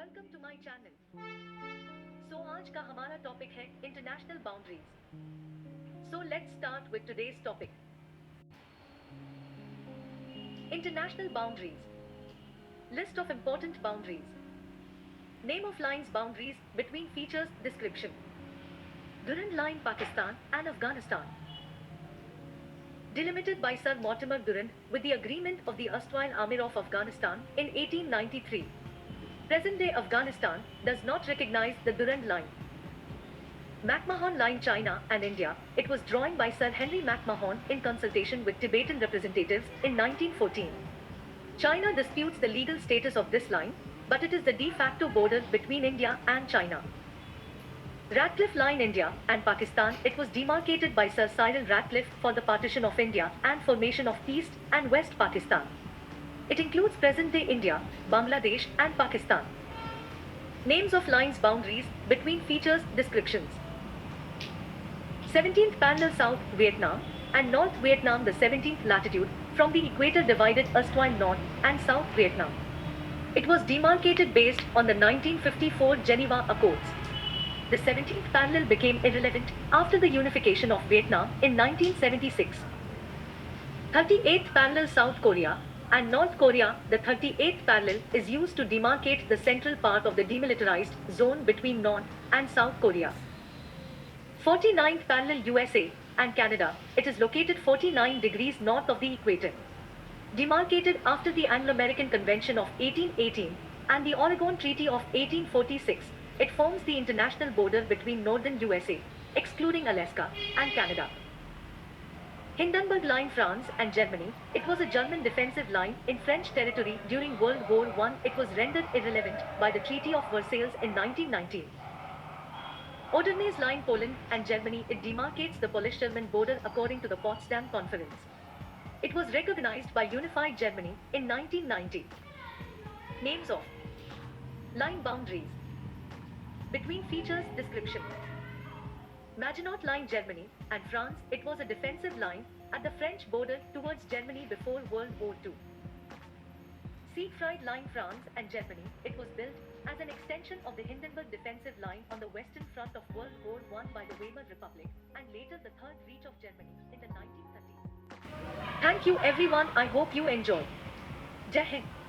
Welcome to my channel. आज का हमारा टॉपिक है international boundaries. Let's start with today's topic. International boundaries. List of important boundaries. Name of lines boundaries between features description. Durand Line, Pakistan and Afghanistan. Delimited by Sir Mortimer Durand with the agreement of the erstwhile Amir of Afghanistan in 1893. Present-day Afghanistan does not recognize the Durand Line. McMahon Line, China and India. It was drawn by Sir Henry McMahon in consultation with Tibetan representatives in 1914. China disputes the legal status of this line, but it is the de facto border between India and China. Radcliffe Line, India and Pakistan. It was demarcated by Sir Cyril Radcliffe for the partition of India and formation of East and West Pakistan. It includes present-day India, Bangladesh and Pakistan. Names of lines boundaries between features descriptions. 17th parallel South Vietnam and North Vietnam. The 17th latitude from the equator divided erstwhile North and South Vietnam. It was demarcated based on the 1954 Geneva Accords. The 17th parallel became irrelevant after the unification of Vietnam in 1976. 38th parallel South Korea and North Korea. The 38th parallel is used to demarcate the central part of the demilitarized zone between North and South Korea. 49th parallel USA and Canada. It is located 49 degrees north of the equator. Demarcated after the Anglo-American Convention of 1818 and the Oregon Treaty of 1846. It forms the international border between northern USA, excluding Alaska, and Canada. Hindenburg Line, France and Germany. It was a German defensive line in French territory during World War I. It was rendered irrelevant by the Treaty of Versailles in 1919. Odernes Line, Poland and Germany. It demarcates the Polish-German border according to the Potsdam Conference. It was recognized by unified Germany in 1990. Names of line boundaries between features description. Maginot Line, Germany and France. It was a defensive line at the French border towards Germany before World War II. Siegfried Line, France and Germany. It was built as an extension of the Hindenburg defensive line on the western front of World War I by the Weimar Republic and later the Third Reich of Germany in the 1930s. Thank you everyone. I hope you enjoyed. Jai Hind.